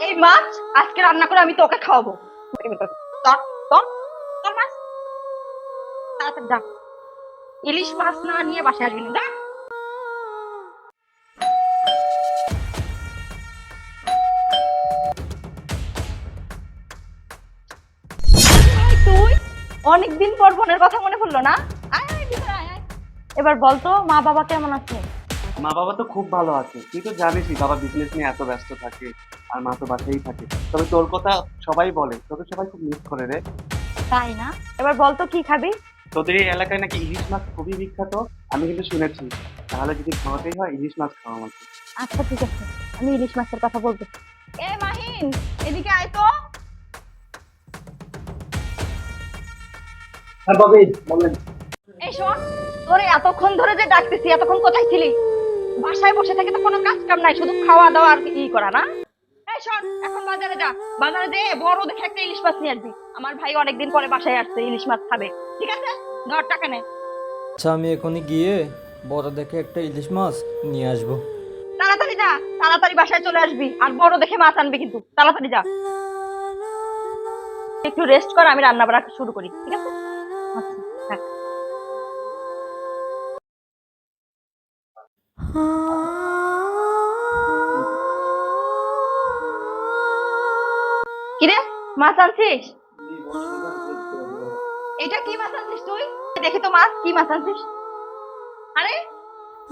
এই মাছ আজকে রান্না করে আমি তোকে খাওয়াবো। তোর তোর তোর মাছ তাড়াতাড়ি যা। ইলিশ মাছ না নিয়ে বাসায় আসবি না, যা। এই তুই অনেকদিন পর বোনের কথা মনে পড়লো না? আয় আয় ভিতরে আয় আয়। এবার বলতো মা বাবা কেমন আছে? মা বাবা তো খুব ভালো আছে, তুই তো জানিসই বাবা বিজনেস নিয়ে এত ব্যস্ত থাকে, আর মা তো বাসায় থাকে। তবে তোর কথা সবাই বলে, তোকে সবাই খুব মিস করে রে। তাই না? এবার বলতো কি খাবি? তোদের এই এলাকায় নাকি ইলিশ মাছ খুবই বিখ্যাত, আমি কিন্তু শুনেছি। তাহলে যদি খাওয়াতেই হয় ইলিশ মাছ খাওয়া আমাকে। আচ্ছা ঠিক আছে, আমি ইলিশ মাছের কথা বলতেছি। এ মাহিন, এদিকে আয় তো। হ্যাঁ ভাবি বলেন। এই শোন, তোরে এতক্ষণ ধরে যে ডাকতেছি, এতক্ষণ কোথায় ছিলি? বাসায় বসে থেকে তো কোনো কাজ কাম নাই, শুধু খাওয়া দাওয়া আর ই করা না? এই শোন, এখন বাজারে যা। বাজারে যেয়ে বড় দেখে একটা ইলিশ মাছ নিয়ে আসবি। আমার ভাই অনেকদিন পরে বাসায় আসছে, ইলিশ মাছ খাবে। ঠিক আছে, নেওয়ার টাকা নে। আচ্ছা, আমি এখনই গিয়ে বড় দেখে একটা ইলিশ মাছ নিয়ে আসবো। তাড়াতাড়ি যা, তাড়াতাড়ি বাসায় চলে আসবি, আর বড় দেখে মাছ আনবি কিন্তু। তাড়াতাড়ি যা। একটু রেস্ট কর, আমি রান্না বান্না শুরু করি, ঠিক আছে? আচ্ছা, থাক। কিরে, মাছ আনছিস? এটা কি মাছ আনছিস তুই? দেখি তো মাছ, কি মাছ আনছিস? আরে,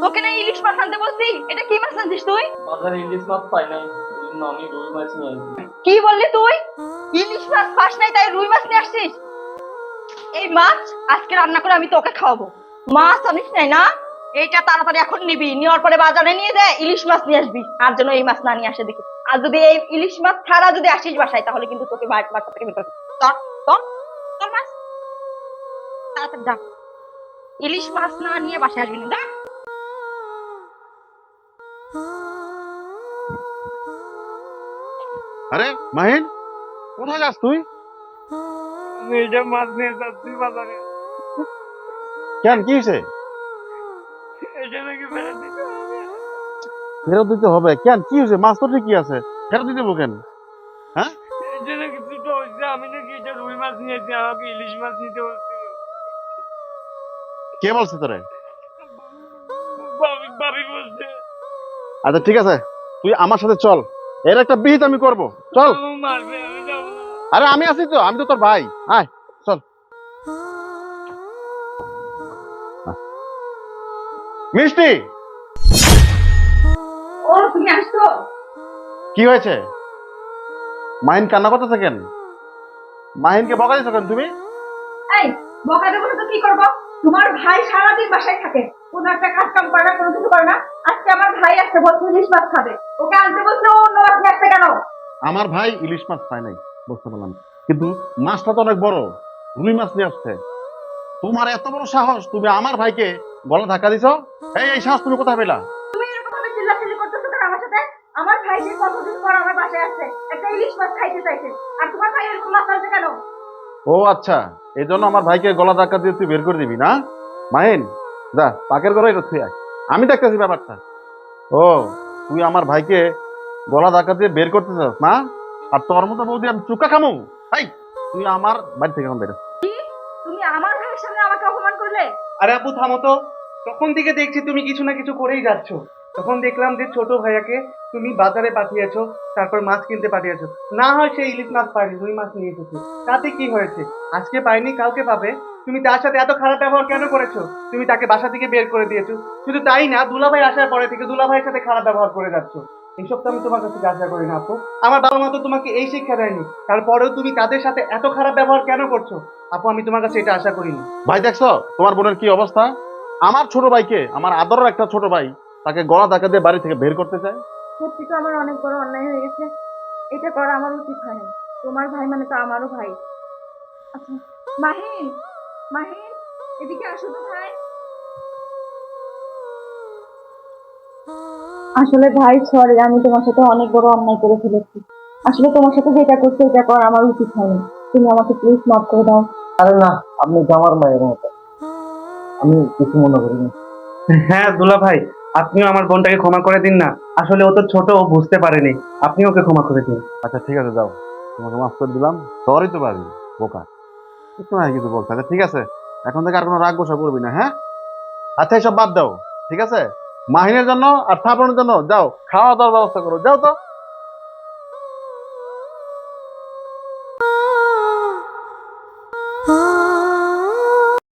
তোকে না ইলিশ মাছ আনতে বলছি, এটা কি মাছ আনছিস তুই? বাজারে ইলিশ মাছ পাই নাই, এই জন্য আমি রুই মাছ নিয়ে আসছি। কি বললি তুই? ইলিশ মাছ পাস নাই তাই রুই মাছ নিয়ে আসছিস? এই মাছ আজকে রান্না করে আমি তোকে খাওয়াবো। মাছ আনিস নাই না? এইটা তাড়াতাড়ি এখন নিবি, নেওয়ার পরে বাজারে নিয়ে যা ইলিশ মাছ নিয়ে আসবি। আর যেন এই মাছ না নিয়ে আসে দেখি। আর যদি এই ইলিশ মাছ ছাড়া যদি আসিস বাসায়, তাহলে কিন্তু তোকে বাসা থেকে বের করে দেব। তোর তোর তোর মাছ তাড়াতাড়ি যা। ইলিশ মাছ না নিয়ে বাসায় আসবি না, যা। আরে মাহিন, কোথায় যাস তুই? এইটা মাছ নিয়ে যাচ্ছি বাজারে। কেন, কি হয়েছে? এটা নাকি ফেরত দিতে হবে। ফেরত দিতে হবে কেন? কি হয়েছে? মাছ তো ঠিকই আছে, ফেরত দিতে হবে কেন? হ্যাঁ, এটা নাকি দুটো হচ্ছে, আমি নাকি এটা রুই মাছ নিয়েছি, আমাকে ইলিশ মাছ নিতে হচ্ছে। কে বলছে তোরে? ভাবি ভাবি বলছে। আচ্ছা ঠিক আছে, তুই আমার সাথে চল, এর একটা বিহিত আমি করব। চল। আমার মারবে, আমি যাবো না। আরে আমি আছি তো, আমি তো তোর ভাই। আয়, চল। মিষ্টি, ও তুমি আসছো? কি হয়েছে? মাহিন কান্না করতেছে কেন? মাহিনকে বকা দিচ্ছ কেন তুমি? এই, বকা দেবো না তো কি করবো? তোমার ভাই সারাদিন বাসায় থাকে, কোনো একটা কাজ কাম করে না, কোনো কিছু করে না। আজকে আমার ভাই আসছে, বলছে ইলিশ মাছ খাবে। ওকে আনতে বলছে, ও অন্য মাছ নিয়ে আসছে কেন? আমার ভাই ইলিশ মাছ পায় নাই, বুঝতে পারলাম, কিন্তু মাছটা তো অনেক বড়, রুই মাছ নিয়ে আসছে। তোমার এত বড় সাহস, তুমি আমার ভাইকে গলা ধাক্কা দিছো? এই সাহস তুমি কোথায় পেলা? তুমি এরকম ভাবে চিল্লাচিল্লি করতেছো কেন আমার সাথে? আমার ভাই যে কতদিন পর আমার বাসায় আসছে, একটা ইলিশ মাছ খাইতে চাইছে, আর তোমার ভাই এরকম মাছ আনছে কেন? ও আচ্ছা, এই জন্য আমার ভাইকে গলা ধাক্কা দিয়ে তুই বের করে দিবি না? মাহিন, যা পাকের ঘরে এটা থুই আয়, আমি দেখতেছি ব্যাপারটা। ও, তুই আমার ভাইকে গলা ধাক্কা দিয়ে বের করতে চাস না? আর তোর মতো বৌদি আমি চুকা খামু? এই, তুই আমার বাড়ি থেকে এখন বেরো। তুমি আমার ভাইয়ের সামনে আমাকে অপমান করলে? আরে আপু থামো তো। তখন থেকে দেখছি তুমি কিছু না কিছু করেই যাচ্ছ। তখন দেখলাম যে ছোট ভাইয়াকে তুমি বাজারে পাঠিয়েছো, তারপর মাছ কিনতে পাঠিয়েছো। না হয় সেই ইলিশ মাছ পায়নি, রুই মাছ নিয়ে এসেছো। তাতে কি হয়েছে? আজকে পাইনি, কালকে পাবে। তুমি তার সাথে এত খারাপ ব্যবহার কেন করেছো? তুমি তাকে বাসা থেকে বের করে দিয়েছো। শুধু তাই না, দুলাভাই আসার পরে থেকে দুলাভাইয়ের সাথে খারাপ ব্যবহার করে যাচ্ছ। এইসব তো আমি তোমার কাছে আশা করি না আপু। আমার বাবা মা তো তোমাকে এই শিক্ষা দেয়নি, তারপরেও তুমি তাদের সাথে এত খারাপ ব্যবহার কেন করছো? আপু আমি তোমার কাছে এটা আশা করিনি। ভাই দেখছো তোমার বোনের কি অবস্থা? আমার ছোট ভাইকে, আমার আদরের একটা ছোট ভাই, তাকে গলা ধাক্কা দিয়ে বাড়ি থেকে বের করতে চায়। সত্যি তো আমার অনেক বড় অন্যায় হয়ে গেছে, এটা করা আমার উচিত হয়নি। তোমার ভাই মানে তো আমারও ভাই। আচ্ছা, মাহিন, মাহিন, এদিকে আসো তো ভাই। আসলে ভাই সরি, আমি তোমার সাথে অনেক বড় অন্যায় করে ফেলেছি। আসলে তোমার সাথে যেটা করছে এটা করা আমার উচিত হয়নি। তুমি আমাকে প্লিজ মাফ করে দাও। আরে না, আপনি তো আমার মায়ের মতো, আমি কিছু মনে করিনি। হ্যাঁ দুলা ভাই, আপনিও আমার বোনটাকে ক্ষমা করে দিন না, আসলে ও তো ছোট, ও বুঝতে পারেনি, আপনি ওকে ক্ষমা করে দিন। আচ্ছা ঠিক আছে, যাও, তোমাকে মাফ করে দিলাম। সরি তো পারবি, বোকা, কিছু না কিছু বলছে। আচ্ছা ঠিক আছে, এখন থেকে আর কোনো রাগ গোসা করবি না, হ্যাঁ? আচ্ছা এইসব বাদ দাও, ঠিক আছে? মাহিনের জন্য আর থাপড়ের জন্য যাও, খাওয়া দাওয়ার ব্যবস্থা করো, যাও তো।